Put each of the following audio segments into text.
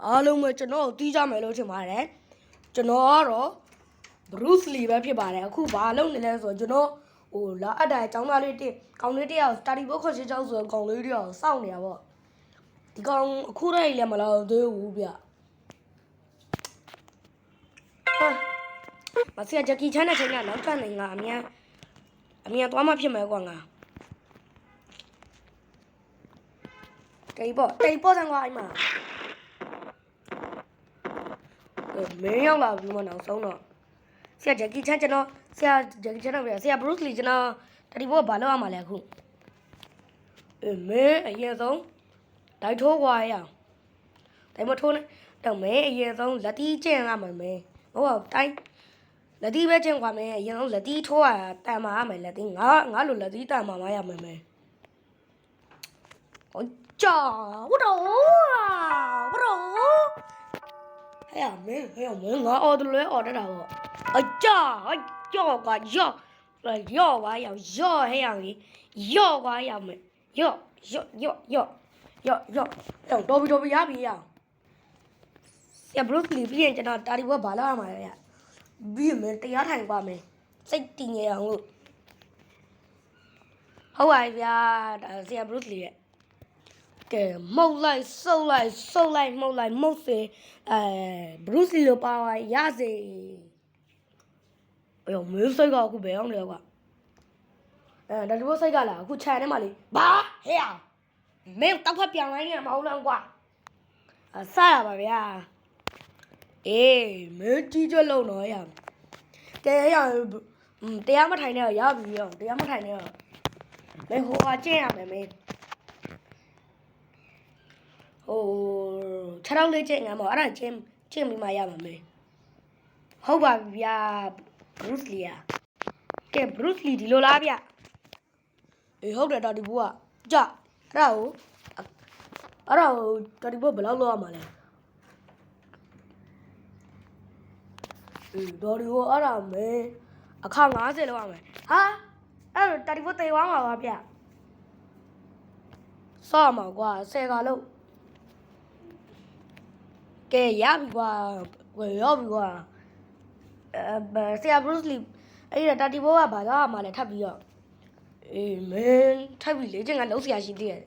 အားလုံးပဲကျွန်တော်တီးကြမယ်လို့ထင်ပါတယ်ကျွန်တော်ကတော့ Bruce Lee ပဲဖြစ်ပါတယ်အခုဘာလုပ်နေလဲဆိုတော့ကျွန်တော်ဟိုလာအပ်တိုင်းចောင်းသားလေးတစ်ကောင်လေးတစ်ယောက် study book ခေါ်ရှင်းချောင်းဆိုတော့ကောင်လေးတစ်ယောက်စောင့်နေတာပေါ့ဒီကောင်အခုတည်းလည်းမလာသေးဘူးဗျမဆရာဂျက်ကီချန်တဲ့ချိန်ကနောက်ထပ်နေငါအမြန်သွားမှဖြစ်မယ်ကွာငါတိတ်ပေါ့ဆန်ကွာအိမ်မှာမင်းရောက်လာပြီမနောက်ဆုံးတော့ဆရာဂျက်ကီချန်ကျွန်တော်ဆရာဂျက်ကီချန်တော့ဆရာဘရုစ်လီကျွန်တော်တတိဘောဘာလုပ်ရမှာလဲအခုမင်းအရင်ဆုံးဒိုက်ထိုးကွာရအောင်ဒိုက်မထိုးနဲ့တော့မင်းအရင်ဆုံးလက်တီးကျင့်ရမှာမင်းဟုတ်တိုင်းလက်တီးပဲကျင့်ကွာမင်းအရင်ဆုံးလက်တီးထိုးရတန်မာရမယ်လက်တီးငါလိုလက်တီးတန်မာမရမယ်မင်းဟောကြာဘတော်ဟဲ့မင်းငါအော်တယ်လဲအော်တတ်တာပေါ့အကြာကြော့ကွာရော့ကွာရော့ဟဲ့အောင်ရော့ကွာရောင်မယ်ရော့တော်ပြီရပြီရဆရာဘရုတ်လီပြီးရင်ကျွန်တော်တာဒီဘွားဘာလုပ်ရမှာလဲဗျပြီးရင်တရားထိုင်ပါမယ်စိတ်တည်ငြိမ်အောင်လို့ဟုတ်ပါဗျာဆရာဘရုတ်လီရဲ့ကဲမှုတ်လိုက်ဆုပ်လိုက်မှုတ်စေဘရုတ်လီလိုပါဝါရစေအေးမင်းစိတ်ကအခုဘယ်အောင်လဲကွာဒါဒီဘစိတ်ကလာအခုခြံထဲမှာလေဘာဟဲ့အောင်မင်းတောက်ဖက်ပြောင်းလိုက်နေမှာမဟုတ်လားကွာဆရပါဗျာအေးမင်းကြီးကြလုံးတော့ရကဲရတရားမထိုင်နဲ့ရပြီရောတရားမထိုင်နဲ့မင်းဟိုကကျင့်ရမယ်မင်းဟိုခြေထောက်လေးကျင့်ငါမအဲ့ဒါကျင့်ပြီးမှရမှာမင်းဟုတ်ပါဗျာဘရုစ်လီယာကဲဘရုစ်လီဒီလိုလားဗျအေးဟုတ်တယ်တော်ဒီဘူးကကြအဲ့ဒါကိုတော်ဒီဘူးဘယ်လောက်လောက်ရမှာလဲအေးတော်ဒီဘူးအဲ့ဒါမဲအခါ90လောက်ရမယ်ဟာအဲ့တော့တော်ဒီဘူးတေဝါမှာပါဗျစောမှာကွာ10ကလို့ကဲရပြီကွာရောက်ပြီကွာဆရာဘရုစ်လီအဲ့ဒါတော်ဒီဘူးကဘာသာမှာလဲထပ်ပြီးတော့အေးမင်းထပ်ပြီးလေ့ကျင့်ကလုံးဆရာရှိသေးတယ်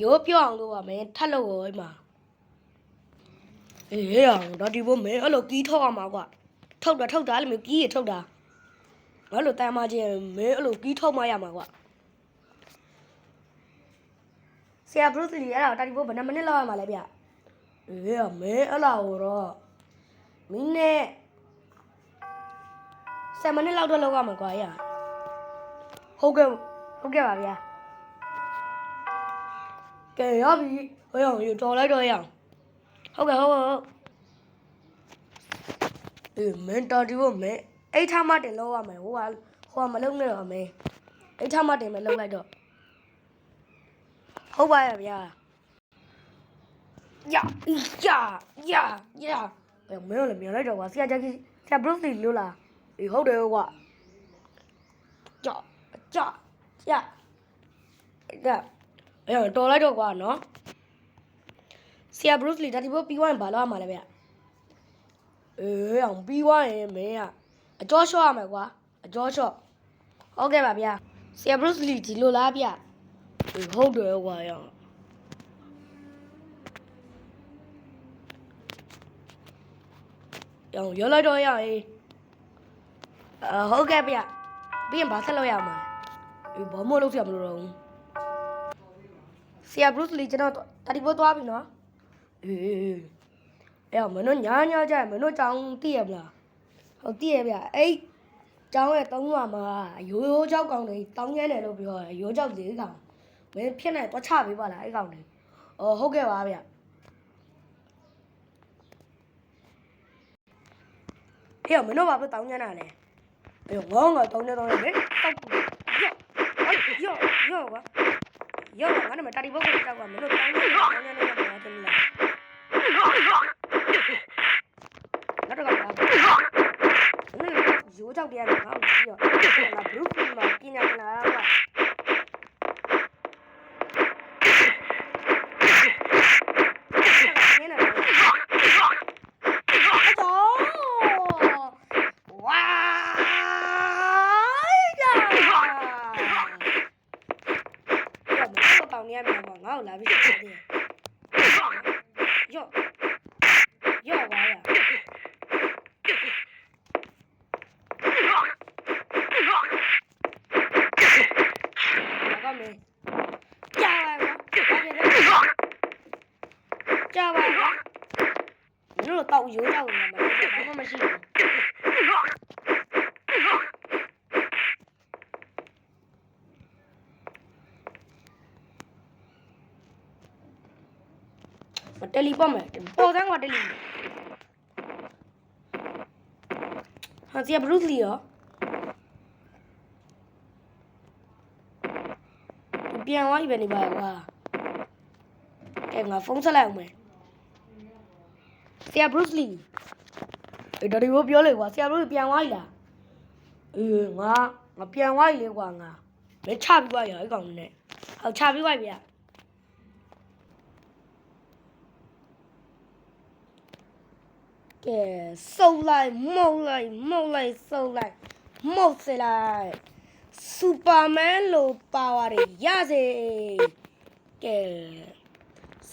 ရိုးပြောအောင်လို့ပါမင်းထပ်လို့ရောအိမ်မှာအေးအောင်တော့ဒီဘိုးမင်းအဲ့လိုကြီးထုတ်အောင်ပါကွာထုတ်တာအဲ့လိုမျိုးကြီးရထုတ်တာဘာလို့တန်မချင်းမင်းအဲ့လိုကြီးထုတ်မှရမှာကွာဆရာဘရုစ်လီအဲ့ဒါတော်ဒီဘိုးဘယ်နှမိနစ်လောက်ရမှာလဲဗျအေးမင်းအဲ့လောက်တော့မင်းနဲ့7မိနစ်လောက်တော့လောက်ရမှာကွာရဟုတ်ကဲ့ပါဗျာကဲရပြီဟေးအောင်တော်လိုက်တော့ရအောင်ဟုတ်အေးမင်းတော်ဒီဘမင်းအိတ်ထားမှတင်လောက်ရမယ်ဟိုကမလုံနဲ့တော့မင်းအိတ်ထားမှတင်မယ်လုံလိုက်တော့ဟုတ်ပါရဲ့ဗျာမင်းလည်းမြန်လိုက်တော့ကွာဆရာဂျက်ကီဆရာဘရုစ်လီလို့လားအေးဟုတ်တယ်ကွာကြာအဲ့တော်လိုက်တော့ကွာနော်ဆရာဘရုစ်လီဒါဒီဘောပြီးသွားရင်ဘာလုပ်ရမှာလဲဗျအေးအောင်ပြီးသွားရင်မင်းကအကျော်လျှော့ရမယ်ကွာအကျော်လျှော့ဟုတ်ကဲ့ပါဗျာဆရာဘရုစ်လီဒီလိုလားဗျအေးဟုတ်တယ်ကွာရအောင်ရလိုက်တော့ရအေးဟုတ်ကဲ့ဗျပြီးရင်ဘာဆက်လုပ်ရမှာအေးဘာမှလုပ်ရမလို့တော့ဆရာဘရုစ်လီကျွန်တော်တာဒီဘောသွားပြီနော်အေးအဲ့မင်းတို့ညာကြမင်းတို့ကြောင်သိရမလားဟုတ်သိရဗျအဲ့ကြောင်ရဲ့3ရွာမှာရိုးကြောက်ကောင်တွေတောင်းကျန်းတယ်လို့ပြောတယ်ရိုးကြောက်4ကောင်မင်းဖြစ်နေတော့ချပေးပါလားအဲ့ကောင်တွေဟုတ်ကဲ့ပါဗျအဲ့မင်းတို့ဘာလို့တောင်းကျန်းတာလဲအဲ့ငေါငါတောင်းနေတော့လေတောက်ရောကွာရောငါနဲ့တာဒီဘုတ်ကိုကြောက်ကမင်းတို့တောင်းနေတယ်တယ်မလားငါတော့ကဘာရိုးကြောက်တယ်ငါ့ကိုပြီးတော့ငါဘရုတ်ဖီမှာပြင်းနေတာကွာန ကိုလာပြီးချက်တယ်ရော့ပါရဘာကမဲကြာပါတို့တော့ရိုးကြောက်နေတာဘာမှမရှိဘူးတယ်လီပေါ့မယ်ပေါ်စမ်းကတယ်လီဟာစီဘရုစ်လီရောပြန်သွားပြီပဲနေပါကွာကဲငါဖုန်းဆက်လိုက်အောင်မယ်ဆရာဘရုစ်လီအေးဒါဒီဘပြောလေကွာဆရာဘရုစ်ပြန်သွားပြီလားအေးငါပြန်သွားပြီလေကွာငါမချပြီးသွားရအဲ့ကောင်နဲ့ဟောချပြီးသွားပြီဗျကဲစုပ်လိုက်မှုတ်လိုက်စုပ်လိုက်မှုတ်စလိုက်စူပါမန်လိုပါဝါတွေရစေကဲ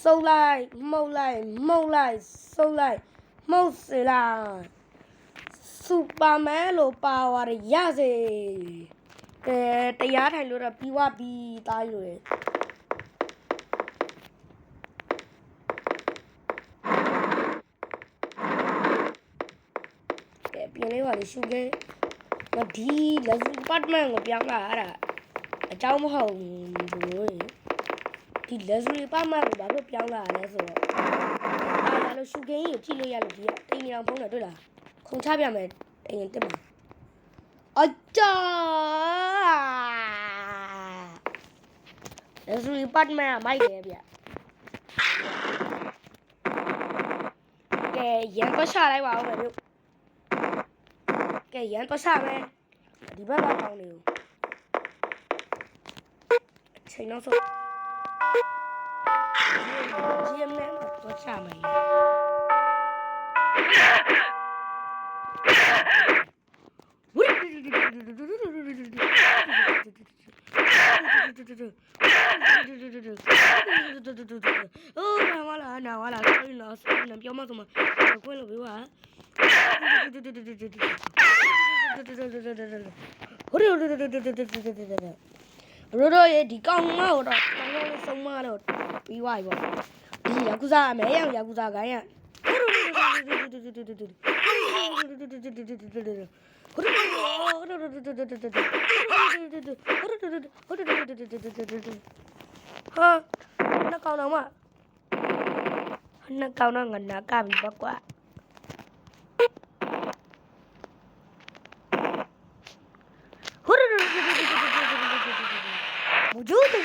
စုပ်လိုက်မှုတ်လိုက်စုပ်လိုက်မှုတ်စလိုက်စူပါမန်လိုပါဝါတွေရစေကဲတရားထိုင်လို့တော့ပြီးွားပြီးသားရွယ်ပြင်လေးပါလေရှုခဲ့ငါဒီလက်စပတ်မန်ကိုပြောင်းလာရတာအကြောင်းမဟုတ်ဘူးဒီလက်စပတ်မန်ကိုဘာလို့ပြောင်းလာရလဲဆိုတော့ဒါလို့ရှုခဲ့ရင်ကြည့်လို့ရလို့ဒီကအိမ်နေအောင်ဖုန်းနဲ့တွေ့လားခုံချပြမယ်အိမ်တက်မှာအချာလက်စပတ်မန်မိုက်တယ်ဗျကဲရန်တော့ချလိုက်ပါဦးမယ်တို့ကဲရန်တော့ချမယ်ဒီဘက်ကကောင်းနေဦးအချိန်နောက်ဆုံးဂျီအမ်နဲ့တော့ချမယ်ဝီအိုးနာဝလာဆိုရင်တော့ပြောမှဆိုမှခွင့်လို့ပြောပါရိုးရိုးရဲ့ဒီကောင်မတော့တောင်းလို့ဆုံးမတော့ပြီးသွားပြီပေါ့ဒီယာကူဇာအမဲရယာကူဇာခိုင်းရဟာနှကောင်တော့ငါနာကပြီပေါ့ကွာWujudu.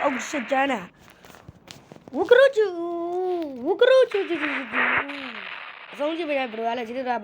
Oh shit, Jana. Wukuruju. Giống như bây giờ bữa là chỉ được